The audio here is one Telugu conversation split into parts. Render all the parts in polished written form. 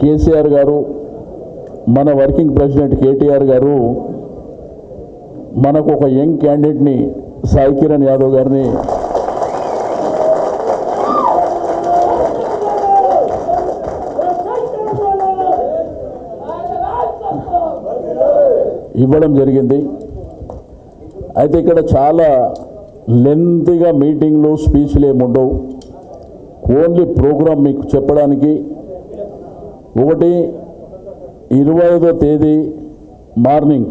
కేసీఆర్ గారు, మన వర్కింగ్ ప్రెసిడెంట్ కేటీఆర్ గారు మనకు ఒక యంగ్ క్యాండిడేట్ని సాయి కిరణ్ యాదవ్ గారిని ఇవ్వడం జరిగింది. అయితే ఇక్కడ చాలా లెంతీగా మీటింగ్లు స్పీచ్లు ఏముండవు. ఓన్లీ ప్రోగ్రామ్ మీకు చెప్పడానికి, ఒకటి 25వ తేదీ మార్నింగ్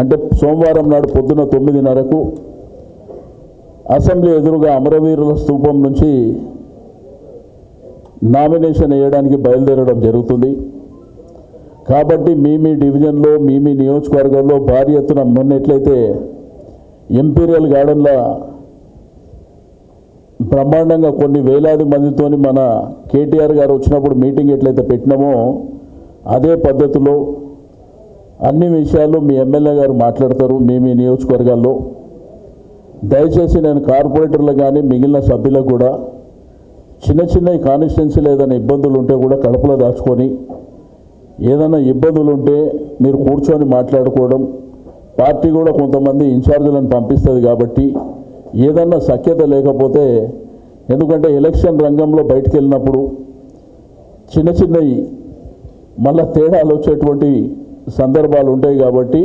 అంటే సోమవారం నాడు పొద్దున 9:30కు అసెంబ్లీ ఎదురుగా అమరవీరుల స్తూపం నుంచి నామినేషన్ వేయడానికి బయలుదేరడం జరుగుతుంది. కాబట్టి మీ డివిజన్లో మీ నియోజకవర్గంలో భారీ ఎత్తున మొన్న ఎట్లయితే ఇంపీరియల్ గార్డెన్లో బ్రహ్మాండంగా కొన్ని వేలాది మందితోని మన కేటీఆర్ గారు వచ్చినప్పుడు మీటింగ్ ఎట్లయితే పెట్టినామో అదే పద్ధతిలో అన్ని విషయాలు మీ ఎమ్మెల్యే గారు మాట్లాడతారు మీ నియోజకవర్గాల్లో. దయచేసి నేను కార్పొరేటర్లు కానీ మిగిలిన సభ్యులకు కూడా చిన్న కాన్స్టిట్యున్సీలో ఏదైనా ఇబ్బందులు ఉంటే కూడా కడుపులో దాచుకొని, ఏదైనా ఇబ్బందులు ఉంటే మీరు కూర్చొని మాట్లాడుకోవడం. పార్టీ కూడా కొంతమంది ఇన్ఛార్జీలను పంపిస్తుంది కాబట్టి ఏదన్నా సఖ్యత లేకపోతే, ఎందుకంటే ఎలక్షన్ రంగంలో బయటికి వెళ్ళినప్పుడు చిన్నవి మళ్ళా తేడాలు వచ్చేటువంటి సందర్భాలు ఉంటాయి. కాబట్టి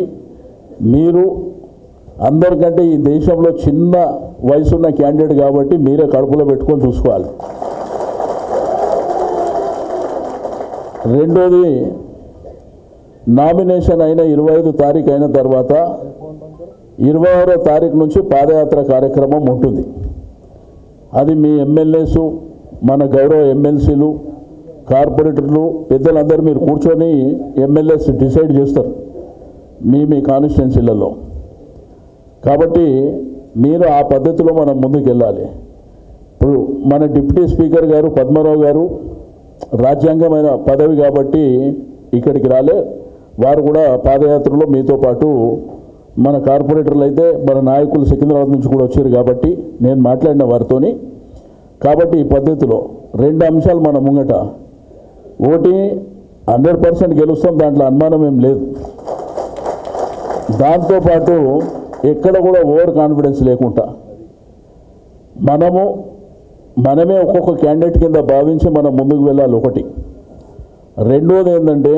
మీరు అందరికంటే ఈ దేశంలో చిన్న వయసున్న క్యాండిడేట్ కాబట్టి మీరే కడుపులో పెట్టుకొని చూసుకోవాలి. రెండోది, నామినేషన్ అయిన 25 తారీఖు అయిన తర్వాత 26వ తారీఖు నుంచి పాదయాత్ర కార్యక్రమం ఉంటుంది. అది మీ ఎమ్మెల్యేసు, మన గౌరవ ఎమ్మెల్సీలు, కార్పొరేటర్లు, పెద్దలందరూ మీరు కూర్చొని ఎమ్మెల్యేస్ డిసైడ్ చేస్తారు మీ కాన్స్టిట్యున్సీలలో. కాబట్టి మీరు ఆ పద్ధతిలో మనం ముందుకు వెళ్ళాలి. ఇప్పుడు మన డిప్యూటీ స్పీకర్ గారు పద్మారావు గారు రాజ్యాంగమైన పదవి కాబట్టి ఇక్కడికి రాలే. వారు కూడా పాదయాత్రలో మీతో పాటు, మన కార్పొరేటర్లు అయితే మన నాయకులు సికింద్రాబాద్ నుంచి కూడా వచ్చారు కాబట్టి నేను మాట్లాడిన వారితోని. కాబట్టి ఈ పద్ధతిలో 2 అంశాలు మన ముంగట. ఒకటి, 100% గెలుస్తాం, దాంట్లో అనుమానం ఏం లేదు. దాంతోపాటు ఎక్కడ కూడా ఓవర్ కాన్ఫిడెన్స్ లేకుండా మనమే ఒక్కొక్క క్యాండిడేట్ కింద భావించి మనం ముందుకు వెళ్ళాలి. ఒకటి. రెండోది ఏంటంటే,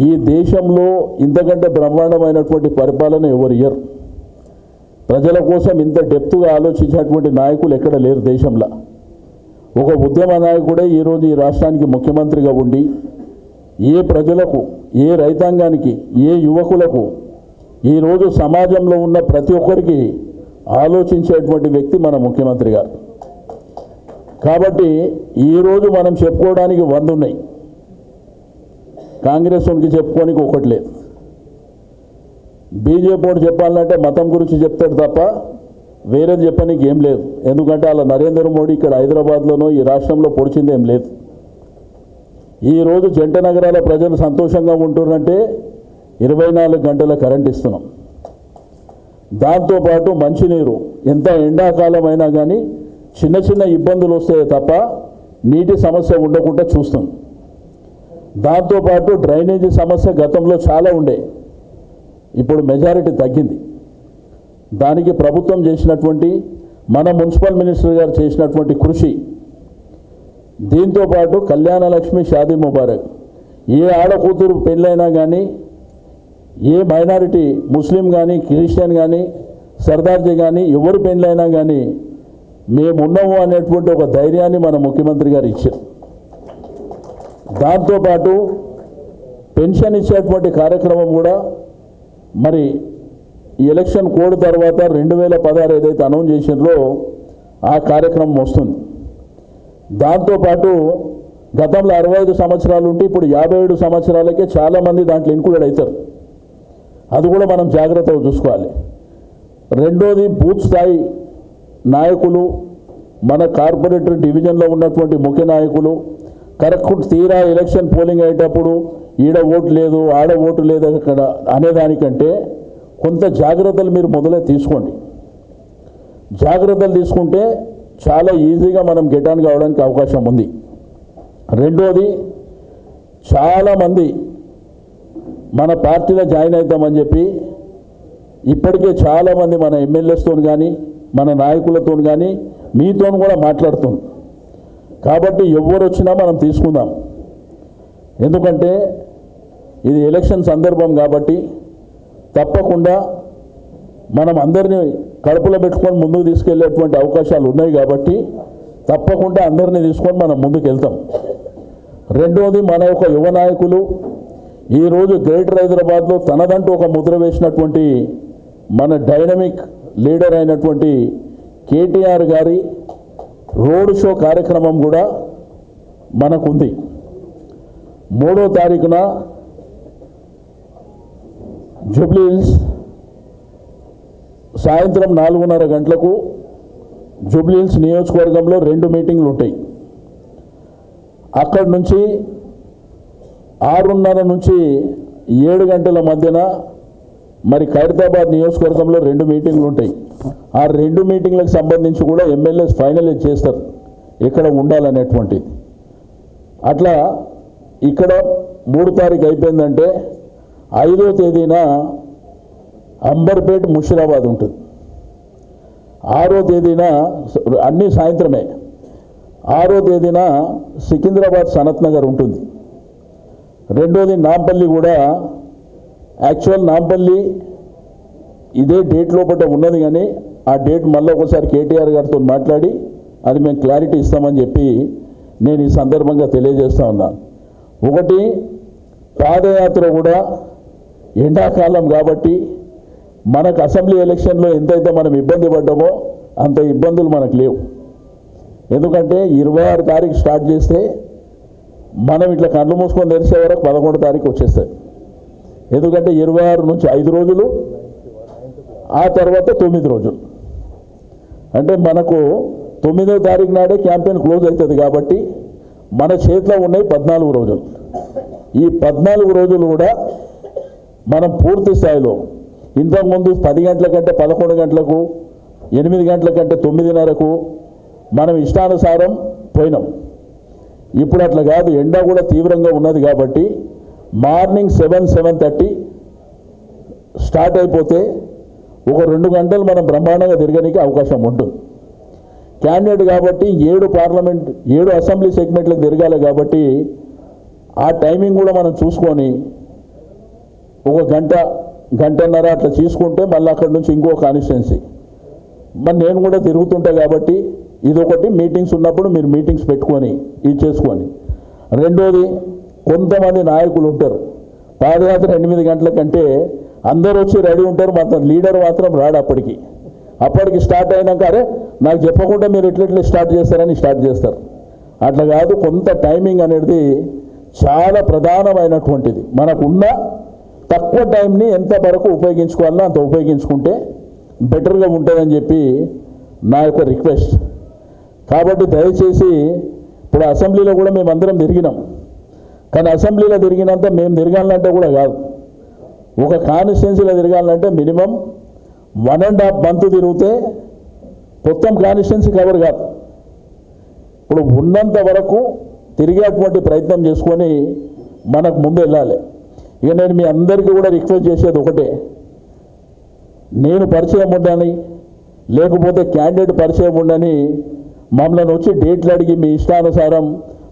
ఈ దేశంలో ఇంతకంటే బ్రహ్మాండమైనటువంటి పరిపాలన ఎవరు ఇయ్యరు. ప్రజల కోసం ఇంత డెప్త్గా ఆలోచించేటువంటి నాయకులు ఎక్కడ లేరు దేశంలో. ఒక ఉద్యమ నాయకుడే ఈరోజు ఈ రాష్ట్రానికి ముఖ్యమంత్రిగా ఉండి ఏ ప్రజలకు, ఏ రైతాంగానికి, ఏ యువకులకు, ఈరోజు సమాజంలో ఉన్న ప్రతి ఒక్కరికి ఆలోచించేటువంటి వ్యక్తి మన ముఖ్యమంత్రి గారు. కాబట్టి ఈరోజు మనం చెప్పుకోవడానికి 100 ఉన్నాయి. కాంగ్రెస్ వానికి చెప్పుకోనికి ఒకటి లేదు. బీజేపీ వాడు చెప్పాలంటే మతం గురించి చెప్తాడు తప్ప వేరేది చెప్పడానికి ఏం లేదు. ఎందుకంటే అలా నరేంద్ర మోడీ ఇక్కడ హైదరాబాద్లోనో ఈ రాష్ట్రంలో పొడిచింది ఏం లేదు. ఈరోజు జంట నగరాల ప్రజలు సంతోషంగా ఉంటున్నారంటే 24 గంటల కరెంట్ ఇస్తున్నాం. దాంతోపాటు మంచినీరు, ఎంత ఎండాకాలం అయినా కానీ చిన్న ఇబ్బందులు వస్తాయి తప్ప నీటి సమస్య ఉండకుండా చూస్తాం. దాంతోపాటు డ్రైనేజీ సమస్య గతంలో చాలా ఉండే, ఇప్పుడు మెజారిటీ తగ్గింది. దానికి ప్రభుత్వం చేసినటువంటి, మన మున్సిపల్ మినిస్టర్ గారు చేసినటువంటి కృషి. దీంతోపాటు కళ్యాణ లక్ష్మి, షాదీ ముబారక్, ఏ ఆడకూతురు పెళ్ళైనా కానీ, ఏ మైనారిటీ ముస్లిం కానీ, క్రిస్టియన్ కానీ, సర్దార్జీ కానీ, ఎవరు పెళ్ళైనా కానీ మేమున్నాము అనేటువంటి ఒక ధైర్యాన్ని మన ముఖ్యమంత్రి గారు ఇచ్చారు. దాంతోపాటు పెన్షన్ ఇచ్చేటువంటి కార్యక్రమం కూడా మరి ఎలక్షన్ కోడ్ తర్వాత 2016 ఏదైతే అనౌన్స్ చేసినారో ఆ కార్యక్రమం వస్తుంది. దాంతోపాటు గతంలో 65 సంవత్సరాలు ఉంటే ఇప్పుడు 57 సంవత్సరాలకే చాలామంది దాంట్లో ఇన్క్లూడ్ అవుతారు. అది కూడా మనం జాగ్రత్తగా చూసుకోవాలి. రెండోది, బూత్ స్థాయి నాయకులు, మన కార్పొరేటర్ డివిజన్లో ఉన్నటువంటి ముఖ్య నాయకులు కరెక్ట్ తీరా ఎలక్షన్ పోలింగ్ అయ్యేటప్పుడు ఈడ ఓటు లేదు, ఆడ ఓటు లేదు అక్కడ అనేదానికంటే కొంత జాగ్రత్తలు మీరు మొదలే తీసుకోండి. జాగ్రత్తలు తీసుకుంటే చాలా ఈజీగా మనం గెట్ ఆన్ కావడానికి అవకాశం ఉంది. రెండోది, చాలామంది మన పార్టీలో జాయిన్ అవుతామని చెప్పి ఇప్పటికే చాలామంది మన ఎమ్మెల్యేస్తో కానీ మన నాయకులతో కానీ మీతో కూడా మాట్లాడుతున్నాం. కాబట్టి ఎవరు వచ్చినా మనం తీసుకుందాం. ఎందుకంటే ఇది ఎలక్షన్ సందర్భం కాబట్టి తప్పకుండా మనం అందరినీ కడుపులో పెట్టుకొని ముందుకు తీసుకెళ్లేటువంటి అవకాశాలు ఉన్నాయి కాబట్టి తప్పకుండా అందరినీ తీసుకొని మనం ముందుకు వెళ్తాం. రెండోది, మన యొక్క యువ నాయకులు ఈరోజు గ్రేటర్ హైదరాబాద్లో తనదంటూ ఒక ముద్ర వేసినటువంటి మన డైనమిక్ లీడర్ అయినటువంటి కేటీఆర్ గారి రోడ్ షో కార్యక్రమం కూడా మనకుంది. 3వ తారీఖున జూబ్లీ హిల్స్ సాయంత్రం 4:30 గంటలకు జూబ్లీ హిల్స్ నియోజకవర్గంలో 2 మీటింగ్లు ఉంటాయి. అక్కడి నుంచి 6:30 నుంచి 7 గంటల మధ్యన మరి ఖైరతాబాద్ నియోజకవర్గంలో 2 మీటింగ్లు ఉంటాయి. ఆ 2 మీటింగ్లకు సంబంధించి కూడా ఎమ్మెల్యేస్ ఫైనలైజ్ చేస్తారు ఎక్కడ ఉండాలనేటువంటిది. అట్లా ఇక్కడ 3 తారీఖు అయిపోయిందంటే 5వ తేదీన అంబర్పేట్ ముషిరాబాద్ ఉంటుంది. 6వ తేదీన అన్నీ సాయంత్రమే. 6వ తేదీన సికింద్రాబాద్ సనత్ నగర్ ఉంటుంది. రెండోది నాంపల్లి కూడా, యాక్చువల్ నాంపల్లి ఇదే డేట్ లోపల ఉన్నది కానీ ఆ డేట్ మళ్ళీ ఒకసారి కేటీఆర్ గారితో మాట్లాడి అది మేము క్లారిటీ ఇస్తామని చెప్పి నేను ఈ సందర్భంగా తెలియజేస్తూ ఉన్నాను. ఒకటి, పాదయాత్ర కూడా ఎండాకాలం కాబట్టి మనకు అసెంబ్లీ ఎలక్షన్లో ఎంతైతే మనం ఇబ్బంది పడ్డామో అంత ఇబ్బందులు మనకు లేవు. ఎందుకంటే 26 తారీఖు స్టార్ట్ చేస్తే మనం ఇట్లా కళ్ళు మూసుకొని తెరిచే వరకు 11వ తారీఖు వచ్చేస్తుంది. ఎందుకంటే 26 నుంచి 5 రోజులు, ఆ తర్వాత 9 రోజులు. అంటే మనకు 9వ తారీఖు నాడే క్యాంపెయిన్ క్లోజ్ అవుతుంది కాబట్టి మన చేతిలో ఉన్నాయి 14 రోజులు. ఈ 14 రోజులు కూడా మనం పూర్తి స్థాయిలో ఇంతకుముందు 10 గంటల కంటే 11 గంటలకు, 8 గంటల కంటే 9:30కు మనం ఇష్టానుసారం పోయినాం. ఇప్పుడు అట్లా కాదు, ఎండ కూడా తీవ్రంగా ఉన్నది కాబట్టి మార్నింగ్ 7-7:30 స్టార్ట్ అయిపోతే ఒక 2 గంటలు మనం బ్రహ్మాండంగా తిరగడానికి అవకాశం ఉంటుంది. క్యాండిడేట్ కాబట్టి 7 అసెంబ్లీ సెగ్మెంట్లకు తిరగాలి కాబట్టి ఆ టైమింగ్ కూడా మనం చూసుకొని ఒక గంటన్నర అట్లా తీసుకుంటే మళ్ళీ అక్కడి నుంచి ఇంకో కాన్స్టిట్యున్సీ. మరి నేను కూడా తిరుగుతుంటా కాబట్టి ఇదొకటి, మీటింగ్స్ ఉన్నప్పుడు మీరు మీటింగ్స్ పెట్టుకొని ఇది చేసుకొని. రెండోది, కొంతమంది నాయకులు ఉంటారు పాదయాత్ర 8 గంటల కంటే అందరూ వచ్చి రెడీ ఉంటారు, మాత్రం లీడర్ మాత్రం రాడు. అప్పటికి స్టార్ట్ అయినాక అరే నాకు చెప్పకుండా మీరు ఎట్లెట్లా స్టార్ట్ చేస్తారని స్టార్ట్ చేస్తారు. అట్లా కాదు, కొంత టైమింగ్ అనేది చాలా ప్రధానమైనటువంటిది. మనకున్న తక్కువ టైంని ఎంత వరకు ఉపయోగించుకోవాలో అంత ఉపయోగించుకుంటే బెటర్గా ఉంటుందని చెప్పి నా యొక్క రిక్వెస్ట్. కాబట్టి దయచేసి ఇప్పుడు అసెంబ్లీలో కూడా మేమందరం తిరిగినాం, కానీ అసెంబ్లీలో తిరిగినంత మేము తిరగాలంటే కూడా కాదు. ఒక కాన్స్టిట్యున్సీలో తిరగాలంటే మినిమం 1.5 మంత్ తిరిగితే మొత్తం కాన్స్టిట్యున్సీ కవర్ కాదు. ఇప్పుడు ఉన్నంత వరకు తిరిగేటువంటి ప్రయత్నం చేసుకొని మనకు ముందు వెళ్ళాలి. ఇక నేను మీ అందరికీ కూడా రిక్వెస్ట్ చేసేది ఒకటే, నేను పరిచయం ఉండని లేకపోతే క్యాండిడేట్ పరిచయం ఉండని మమ్మల్ని వచ్చి డేట్లు అడిగి మీ ఇష్టానుసారం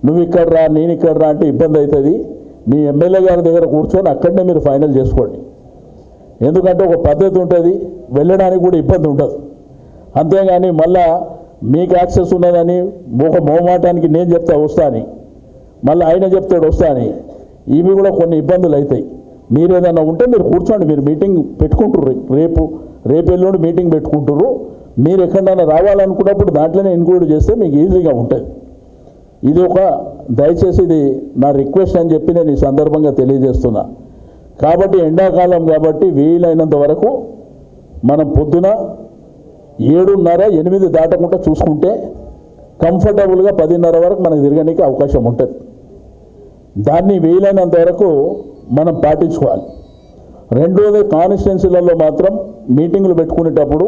నువ్వు ఇక్కడ రా నేను ఇక్కడ రా అంటే ఇబ్బంది అవుతుంది. మీ ఎమ్మెల్యే గారి దగ్గర కూర్చొని అక్కడనే మీరు ఫైనల్ చేసుకోండి. ఎందుకంటే ఒక పద్ధతి ఉంటుంది, వెళ్ళడానికి కూడా ఇబ్బంది ఉండదు. అంతేగాని మళ్ళా మీకు యాక్సెస్ ఉన్నదని ఒక మోమాటానికి నేను చెప్తా వస్తా అని, మళ్ళీ ఆయన చెప్తాడు వస్తా అని, ఇవి కూడా కొన్ని ఇబ్బందులు అవుతాయి. మీరు ఏదైనా ఉంటే మీరు కూర్చోండి, మీరు మీటింగ్ పెట్టుకుంటారు, రేపు ఎల్లుండి మీటింగ్ పెట్టుకుంటారు. మీరు ఎక్కడైనా రావాలనుకున్నప్పుడు దాంట్లోనే ఇన్క్లూడ్ చేస్తే మీకు ఈజీగా ఉంటుంది. ఇది ఒక దయచేసి ఇది నా రిక్వెస్ట్ అని చెప్పి నేను ఈ సందర్భంగా తెలియజేస్తున్నా. కాబట్టి ఎండాకాలం కాబట్టి వీలైనంత వరకు మనం పొద్దున 7:30-8 దాటకుండా చూసుకుంటే కంఫర్టబుల్గా 10:30 వరకు మనకు తిరగడానికి అవకాశం ఉంటుంది. దాన్ని వీలైనంత వరకు మనం పాటించుకోవాలి. రెండోది, కాన్స్టిట్యున్సీలలో మాత్రం మీటింగులు పెట్టుకునేటప్పుడు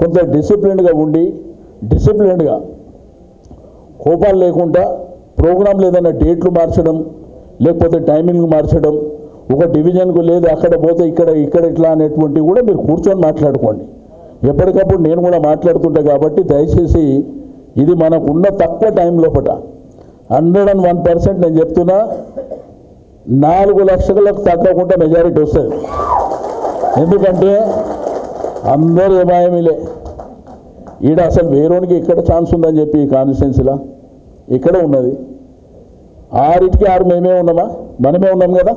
కొంత డిసిప్లిన్గా ఉండి, డిసిప్లిన్గా కోపాలు లేకుండా ప్రోగ్రాంలు ఏదైనా డేట్లు మార్చడం లేకపోతే టైమింగ్ మార్చడం, ఒక డివిజన్కు లేదు అక్కడ పోతే ఇక్కడ ఇట్లా అనేటువంటివి కూడా మీరు కూర్చొని మాట్లాడుకోండి. ఎప్పటికప్పుడు నేను కూడా మాట్లాడుతుంటా కాబట్టి దయచేసి ఇది మనకున్న తక్కువ టైం లోపల 101% నేను చెప్తున్నా 4 లక్షలకు తగ్గకుండా మెజారిటీ వస్తుంది. ఎందుకంటే అందరూ ఏమాయమిలే. ఈడ అసలు వేరేనికి ఎక్కడ ఛాన్స్ ఉందని చెప్పి ఈ కాన్స్టిట్యున్సీలో ఇక్కడ ఉన్నది 6కి 6 మేమే ఉన్నామా, మనమే ఉన్నాం కదా,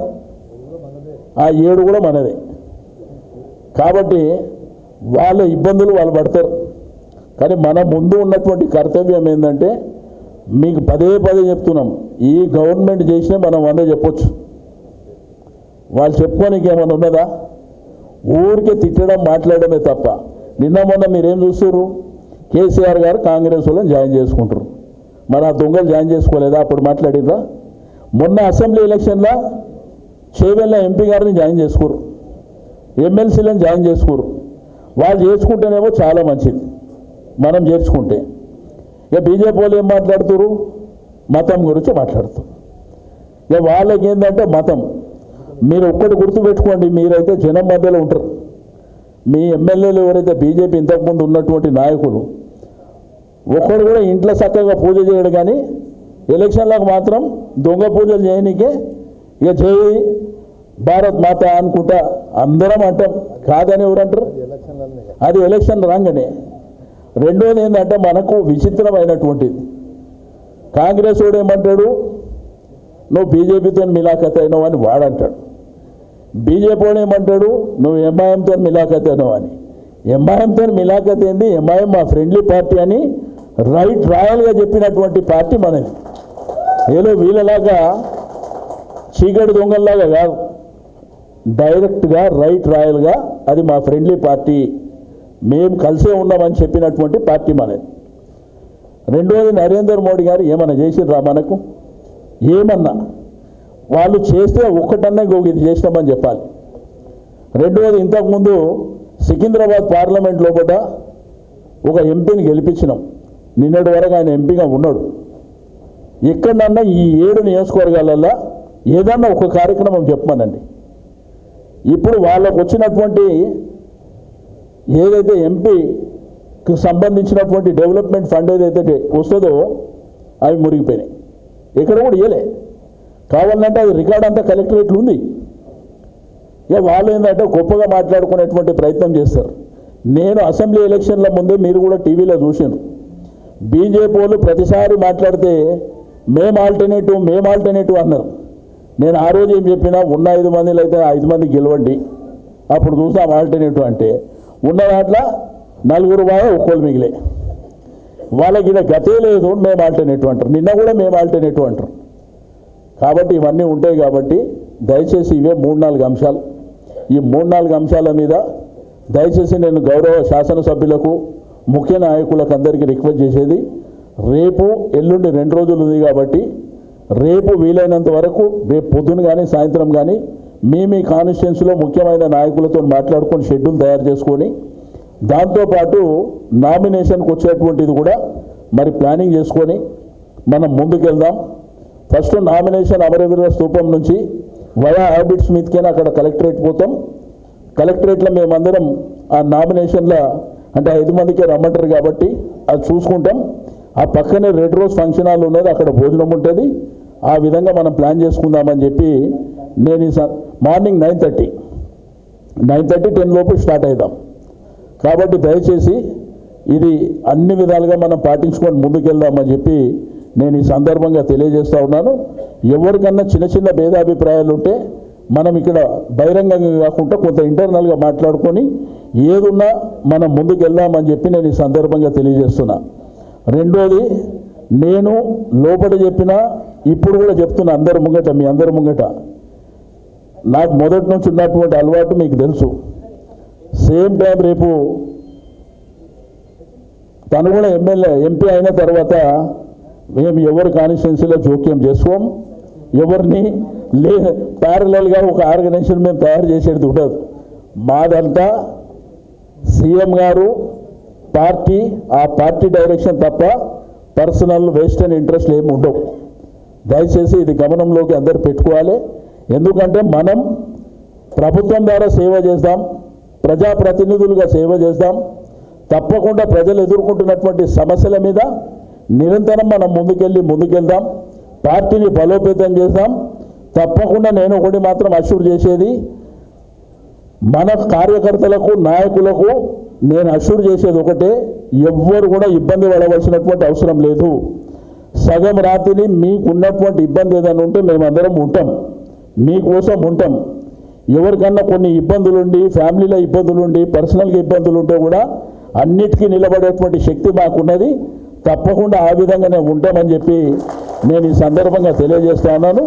ఆ 7 కూడా మనదే. కాబట్టి వాళ్ళ ఇబ్బందులు వాళ్ళు పడతారు. కానీ మన ముందు ఉన్నటువంటి కర్తవ్యం ఏంటంటే మీకు పదే చెప్తున్నాం, ఈ గవర్నమెంట్ చేసినా మనం 100 చెప్పొచ్చు. వాళ్ళు చెప్పుకోనికి ఏమైనా ఉన్నదా? ఊరికే తిట్టడం మాట్లాడమే తప్ప. నిన్న మొన్న మీరేం చూస్తారు, కేసీఆర్ గారు కాంగ్రెస్ వాళ్ళని జాయిన్ చేసుకుంటారు. మరి ఆ దొంగలు జాయిన్ చేసుకోలేదా? అప్పుడు మాట్లాడిరా. మొన్న అసెంబ్లీ ఎలక్షన్లో చేవెళ్ళ ఎంపీ గారిని జాయిన్ చేసుకోరు, ఎమ్మెల్సీలను జాయిన్ చేసుకోరు. వాళ్ళు చేసుకుంటేనేమో చాలా మంచిది, మనం చేర్చుకుంటే. ఇక బీజేపీ వాళ్ళు ఏం మాట్లాడుతారు? మతం గురించి మాట్లాడుతారు. ఇక వాళ్ళకి ఏంటంటే మతం. మీరు ఒక్కటి గుర్తుపెట్టుకోండి, మీరైతే జనం మధ్యలో ఉంటారు. మీ ఎమ్మెల్యేలు ఎవరైతే బీజేపీ ఇంతకుముందు ఉన్నటువంటి నాయకులు ఒక్కడు కూడా ఇంట్లో చక్కగా పూజ చేయడు, కానీ ఎలక్షన్లకు మాత్రం దొంగ పూజలు చేయనికే ఇక జై భారత్ మాత అనుకుంటా అందరం అంటాం. కాదని ఎవరంటారు? అది ఎలక్షన్ రాగానే. రెండోది ఏంటంటే మనకు విచిత్రమైనటువంటిది, కాంగ్రెస్ వాడు ఏమంటాడు, నువ్వు బీజేపీతో మిలాఖత్ అయినావు అని వాడంటాడు. బీజేపీ వాడు ఏమంటాడు, నువ్వు ఎంఐఎంతో మిలాఖత్ అయినావు అని. ఎంఐఎంతో మిలాఖత్ ఏంది? ఎంఐఎం మా ఫ్రెండ్లీ పార్టీ అని రాయల్గా చెప్పినటువంటి పార్టీ మనది. ఏదో వీళ్ళలాగా చీకటి దొంగల్లాగా కాదు, డైరెక్ట్గా రాయల్గా అది మా ఫ్రెండ్లీ పార్టీ, మేము కలిసే ఉన్నామని చెప్పినటువంటి పార్టీ మనది. రెండోది, నరేంద్ర మోడీ గారు ఏమన్నా చేసిర్రా మనకు? ఏమన్నా వాళ్ళు చేస్తే ఒక్కటన్నా ఇది చేసినామని చెప్పాలి. రెండోది, ఇంతకుముందు సికింద్రాబాద్ పార్లమెంట్ లోపల ఒక ఎంపీని గెలిపించినాం. నిన్నటి వరకు ఆయన ఎంపీగా ఉన్నాడు. ఎక్కడన్నా ఈ 7 నియోజకవర్గాలలో ఏదన్నా ఒక కార్యక్రమం చెప్పమనండి. ఇప్పుడు వాళ్ళకు వచ్చినటువంటి ఏదైతే ఎంపీకి సంబంధించినటువంటి డెవలప్మెంట్ ఫండ్ ఏదైతే వస్తుందో అవి మురిగిపోయినాయి. ఇక్కడ కూడా ఇవ్వలే. కావాలంటే అది రికార్డ్ అంతా కలెక్టరేట్లు ఉంది. ఇక వాళ్ళు ఏంటంటే గొప్పగా మాట్లాడుకునేటువంటి ప్రయత్నం చేస్తారు. నేను అసెంబ్లీ ఎలక్షన్ల ముందే మీరు కూడా టీవీలో చూసాను, బీజేపీ వాళ్ళు ప్రతిసారి మాట్లాడితే మేము ఆల్టర్నేటివ్ అన్నారు. నేను ఆ రోజు ఏం చెప్పినా, ఉన్న 5 మందిలో అయితే 5 మంది గెలవండి, అప్పుడు చూసాం ఆల్టర్నేటివ్ అంటే. ఉన్న దాంట్లో 4 బాగా ఒక్కోళ్ళు మిగిలే. వాళ్ళకి ఇలా గతే లేదు, మేము ఆల్టర్నేటివ్ అంటారు. నిన్న కూడా మేము ఆల్టర్నేటివ్ అంటారు. కాబట్టి ఇవన్నీ ఉంటాయి. కాబట్టి దయచేసి ఇవే 3-4 అంశాలు. ఈ 3-4 అంశాల మీద దయచేసి నేను గౌరవ శాసనసభ్యులకు, ముఖ్య నాయకులకు అందరికీ రిక్వెస్ట్ చేసేది, రేపు ఎల్లుండి 2 రోజులు ఉంది కాబట్టి రేపు వీలైనంత వరకు రేపు పొద్దున కానీ సాయంత్రం కానీ మీ కాన్స్టిట్యున్సీలో ముఖ్యమైన నాయకులతో మాట్లాడుకొని షెడ్యూల్ తయారు చేసుకొని, దాంతోపాటు నామినేషన్కి వచ్చేటువంటిది కూడా మరి ప్లానింగ్ చేసుకొని మనం ముందుకెళ్దాం. ఫస్ట్ నామినేషన్ అమరవీరుల స్తూపం నుంచి వయా హ్యాబిట్స్ మీదకైనా అక్కడ కలెక్టరేట్ పోతాం. కలెక్టరేట్లో మేమందరం ఆ నామినేషన్లో అంటే 5 మందికే రమ్మంటారు కాబట్టి అది చూసుకుంటాం. ఆ పక్కనే రెడ్ రోజ్ ఫంక్షన్ హాల్ ఉన్నది, అక్కడ భోజనం ఉంటుంది. ఆ విధంగా మనం ప్లాన్ చేసుకుందామని చెప్పి నేను మార్నింగ్ 9:30 10 లోపు స్టార్ట్ అవుదాం. కాబట్టి దయచేసి ఇది అన్ని విధాలుగా మనం పాటించుకొని ముందుకెళ్దామని చెప్పి నేను ఈ సందర్భంగా తెలియజేస్తూ ఉన్నాను. ఎవరికన్నా చిన్న భేదాభిప్రాయాలు ఉంటే మనం ఇక్కడ బహిరంగంగా కాకుండా కొంత ఇంటర్నల్గా మాట్లాడుకొని ఏదున్నా మనం ముందుకెళ్దామని చెప్పి నేను ఈ సందర్భంగా తెలియజేస్తున్నా. రెండోది, నేను లోపల చెప్పినా ఇప్పుడు కూడా చెప్తున్నా అందరి ముంగట, మీ అందరి ముంగట, నాకు మొదటి నుంచి ఉన్నటువంటి అలవాటు మీకు తెలుసు. సేమ్ టైం రేపు తను కూడా ఎంపీ అయిన తర్వాత మేము ఎవరి కాన్స్టిట్యున్సీలో జోక్యం చేసుకోం, ఎవరిని ప్యారలల్గా ఒక ఆర్గనైజేషన్ మేము తయారు చేసేది ఉండదు. మాదంతా సీఎం గారు పార్టీ, ఆ పార్టీ డైరెక్షన్ తప్ప పర్సనల్ వేస్ట్ అండ్ ఇంట్రెస్ట్ ఏమి ఉండవు. దయచేసి ఇది గమనంలోకి అందరు పెట్టుకోవాలి. ఎందుకంటే మనం ప్రభుత్వం ద్వారా సేవ చేద్దాం, ప్రజాప్రతినిధులుగా సేవ చేద్దాం. తప్పకుండా ప్రజలు ఎదుర్కొంటున్నటువంటి సమస్యల మీద నిరంతరం మనం ముందుకెళ్దాం. పార్టీని బలోపేతం చేద్దాం. తప్పకుండా నేను ఒకటి మాత్రం అష్యూర్ చేసేది, మన కార్యకర్తలకు నాయకులకు నేను అష్యూర్ చేసేది ఒకటే, ఎవ్వరు కూడా ఇబ్బంది పడవలసినటువంటి అవసరం లేదు. సగం రాత్రిని మీకున్నటువంటి ఇబ్బంది ఏదైనా ఉంటే మేమందరం ఉంటాం, మీకోసం ఉంటాం. ఎవరికన్నా కొన్ని ఇబ్బందులుండి, ఫ్యామిలీలో ఇబ్బందులుండి, పర్సనల్గా ఇబ్బందులు ఉంటే కూడా అన్నిటికీ నిలబడేటువంటి శక్తి మాకున్నది. తప్పకుండా ఆ విధంగానే ఉంటామని చెప్పి నేను ఈ సందర్భంగా తెలియజేస్తా ఉన్నాను.